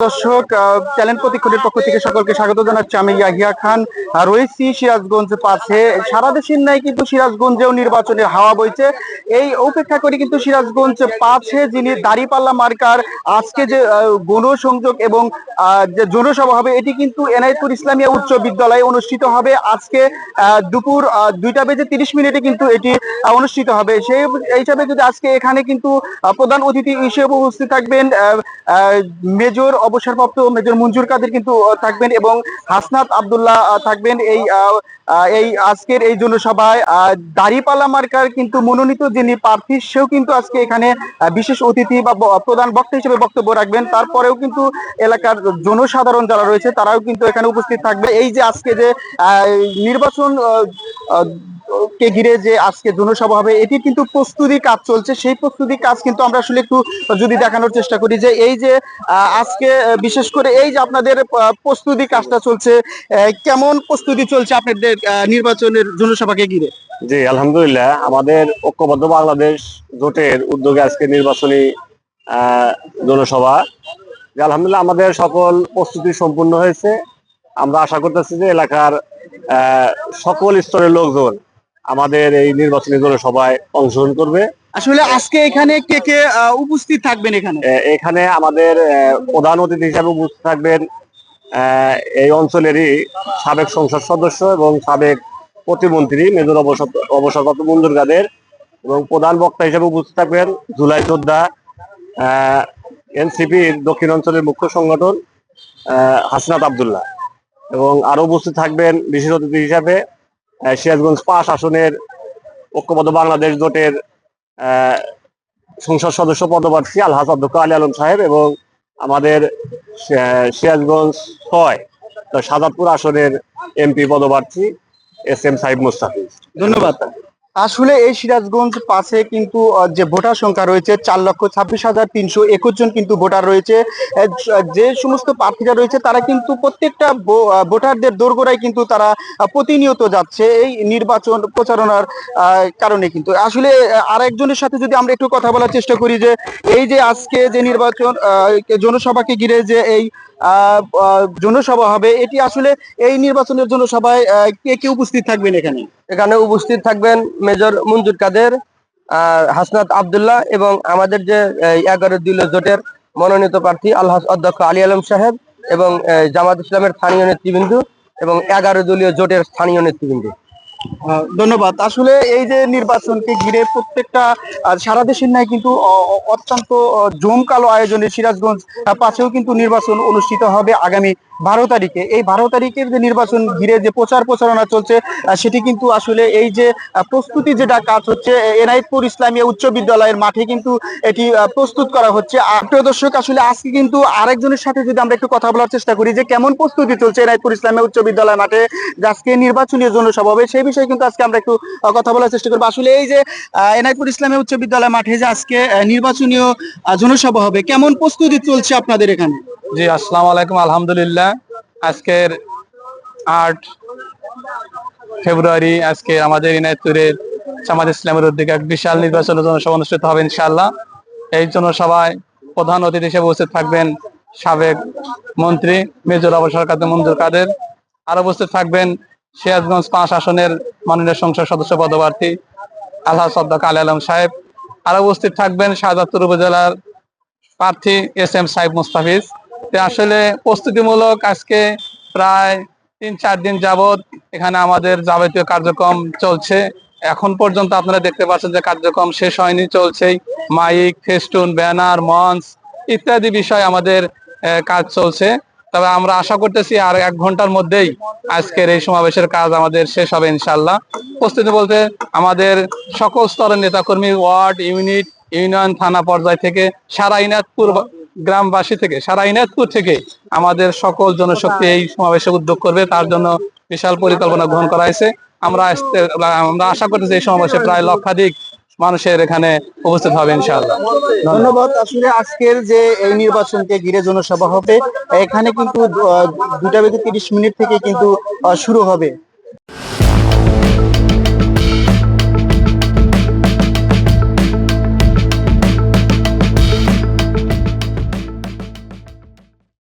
দর্শক, চ্যালেঞ্জ প্রতিক্ষণের পক্ষ থেকে সকলকে স্বাগত জানাচ্ছি। আমি ইয়াহিয়া খান রয়েছি সিরাজগঞ্জ পাশে। সারা দেশের ন্যায় কিন্তু সিরাজগঞ্জেও নির্বাচনের হাওয়া বইছে। এই উপেক্ষা করে কিন্তু সিরাজগঞ্জ পাশে যিনি দাঁড়িপাল্লা মার্কার আজকে যে গণসংযোগ এবং যে জনসভা হবে, এটি কিন্তু এনায়েতপুর ইসলামিয়া উচ্চ বিদ্যালয়ে অনুষ্ঠিত হবে। আজকে দুপুর 2:30 কিন্তু এটি অনুষ্ঠিত হবে। সেই হিসাবে যদি আজকে এখানে কিন্তু প্রধান অতিথি হিসেবে উপস্থিত থাকবেন মেজর অবসরপ্রাপ্ত মেজর মঞ্জুর কাদের কিন্তু থাকবেন এবং হাসনাত আব্দুল্লাহ থাকবেন এই আজকের এই জনসভায়। দাঁড়িপাল্লা মার্কার কিন্তু মনোনীত যিনি প্রার্থী, সেও কিন্তু আজকে এখানে বিশেষ অতিথি বা প্রধান বক্তা হিসেবে বক্তব্য রাখবেন। তারপরেও কিন্তু এলাকার জনসাধারণ যারা রয়েছে তারাও কিন্তু এখানে উপস্থিত থাকবে। এই যে আজকে যে নির্বাচন কে ঘিরে যে আজকে জনসভা হবে, এটি কিন্তু প্রস্তুতি কাজ চলছে। সেই প্রস্তুতি কাজ কিন্তু আমরা আসলে একটু যদি দেখানোর চেষ্টা করি যে এই যে আজকে বিশেষ করে এই যে আপনাদের প্রস্তুতি কাজটা চলছে, কেমন প্রস্তুতি চলছে আপনাদের নির্বাচনের জনসভাকে ঘিরে? জি আলহামদুলিল্লাহ, আমাদের ঐক্যবদ্ধ বাংলাদেশ জোটের উদ্যোগে আজকে নির্বাচনী জনসভা। আলহামদুলিল্লাহ আমাদের সকল প্রস্তুতি সম্পূর্ণ হয়েছে। আমরা আশা করতেছি যে এলাকার সকল স্তরের লোকজন আমাদের এই নির্বাচনী জনসভায় অংশগ্রহণ করবে। আসলে আজকে এখানে কে কে উপস্থিত থাকবেন? এখানে আমাদের প্রধান অতিথি হিসাবে উপস্থিত থাকবেন এই অঞ্চলেরই সাবেক সংসদ সদস্য এবং সাবেক প্রতিমন্ত্রী মেজর অবসরপ্রাপ্ত মঞ্জুর কাদের, এবং প্রধান বক্তা হিসেবে উপস্থিত থাকবেন জুলাই যোদ্ধা এনসিপির দক্ষিণ অঞ্চলের মুখ্য সংগঠন হাসনাত আব্দুল্লাহ, এবং আরো উপস্থিত থাকবেন বিশেষ অতিথি হিসাবে সিরাজগঞ্জ 5 আসনের ঐক্যবদ্ধ বাংলাদেশ জোটের সংসদ সদস্য পদপ্রার্থী আলহাজ অধ্যক্ষ আলী আলম সাহেব, এবং আমাদের সিরাজগঞ্জ 6 সাজাদপুর আসনের এমপি পদপ্রার্থী SM সাইদ মুস্তাফিজ। ধন্যবাদ। আসলে এই সিরাজগঞ্জ পাশে কিন্তু যে ভোটার সংখ্যা রয়েছে 4,26,321 জন কিন্তু ভোটার রয়েছে। যে সমস্ত প্রার্থীরা রয়েছে তারা কিন্তু প্রত্যেকটা ভোটারদের দোরগোড়ায় কিন্তু তারা প্রতিনিয়ত যাচ্ছে এই নির্বাচন প্রচারণার কারণে। কিন্তু আসলে আরেকজনের সাথে যদি আমরা একটু কথা বলার চেষ্টা করি যে এই যে আজকে যে নির্বাচন জনসভাকে ঘিরে যে এই জনসভা হবে, এটি আসলে এই নির্বাচনের জনসভায় কে কে উপস্থিত থাকবেন? এখানে উপস্থিত থাকবেন মেজর মঞ্জুর কাদের, হাসনাত আব্দুল্লাহ, এবং আমাদের যে 11 দলীয় জোটের মনোনীত প্রার্থী আলহাজ অধ্যক্ষ আলী আলম সাহেব, এবং জামাত ইসলামের স্থানীয় নেতৃবৃন্দ এবং 11 দলীয় জোটের স্থানীয় নেতৃবৃন্দ। ধন্যবাদ। আসলে এই যে নির্বাচনকে ঘিরে প্রত্যেকটা সারা দেশের ন্যায় কিন্তু অত্যন্ত জমকালো আয়োজনে সিরাজগঞ্জ পাশেও কিন্তু নির্বাচন অনুষ্ঠিত হবে আগামী 12 তারিখে। এই 12 তারিখের যে নির্বাচন ঘিরে যে প্রচারণা চলছে, সেটি কিন্তু আসলে এই যে প্রস্তুতি যেটা কাজ হচ্ছে এনায়েতপুর ইসলামিয়া উচ্চ বিদ্যালয়ের মাঠে কিন্তু এটি প্রস্তুত করা হচ্ছে। প্রিয় দর্শক, আসলে আজকে কিন্তু আরেকজনের সাথে যদি আমরা একটু কথা বলার চেষ্টা করি যে কেমন প্রস্তুতি চলছে এনায়েতপুর ইসলামিয়া উচ্চ বিদ্যালয় মাঠে আজকে নির্বাচনী জনসভা হবে, সেই বিষয়ে কিন্তু আজকে আমরা একটু কথা বলার চেষ্টা করবো। আসলে এই যে এনায়েতপুর ইসলামিয়া উচ্চ বিদ্যালয় মাঠে যে আজকে নির্বাচনীয় জনসভা হবে, কেমন প্রস্তুতি চলছে আপনাদের এখানে? জি আসসালামু আলাইকুম। আলহামদুলিল্লাহ, আজকের 8 ফেব্রুয়ারি আজকে আমাদের এনায়েতপুরের জামাত ইসলামের উদ্যোগে এক বিশাল নির্বাচনী জনসভা অনুষ্ঠিত হবে ইনশাআল্লাহ। এই জনসভায় প্রধান অতিথি হিসেবে উপস্থিত থাকবেন সাবেক মন্ত্রী মেজর অবসরপ্রাপ্ত মঞ্জুর কাদের, আর উপস্থিত থাকবেন সিরাজগঞ্জ 5 আসনের মাননীয় সংসদ সদস্য পদপ্রার্থী আলহাজ অধ্যক্ষ আলী আলম সাহেব, আর উপস্থিত থাকবেন সাজাদপুর উপজেলার প্রার্থী SM সাইদ মুস্তাফিজ। আসলে প্রস্তুতিমূলক আজকে প্রায় 3-4 দিন যাবত এখানে আমাদের যাবতীয় কার্যক্রম চলছে। এখন পর্যন্ত আপনারা দেখতে পাচ্ছেন যে কার্যক্রম শেষ হয়নি, চলছেই। মাইক, ফেস্টুন, ব্যানার, মঞ্চ ইত্যাদি বিষয় আমাদের কাজ চলছে। তবে আমরা আশা করতেছি আর 1 ঘন্টার মধ্যেই আজকের এই সমাবেশের কাজ আমাদের শেষ হবে ইনশাআল্লাহ। প্রস্তুতি বলতে আমাদের সকল স্তরের নেতাকর্মী, ওয়ার্ড, ইউনিট, ইউনিয়ন, থানা পর্যায় থেকে সারা এনায়েতপুর গ্রামবাসী থেকে সারা এনায়েতপুর থেকে আমাদের সকল জনশক্তি এই সমাবেশে উদ্যোগ করবে, তার জন্য বিশাল পরিকল্পনা গ্রহণ করা হয়েছে। আমরা আশা করতেছি এই সমাবেশে প্রায় লক্ষাধিক মানুষের এখানে উপস্থিত হবে ইনশাআল্লাহ। ধন্যবাদ। আসলে আজকের যে এই নির্বাচনকে ঘিরে জনসভা হবে, এখানে কিন্তু 2:30 থেকে কিন্তু শুরু হবে।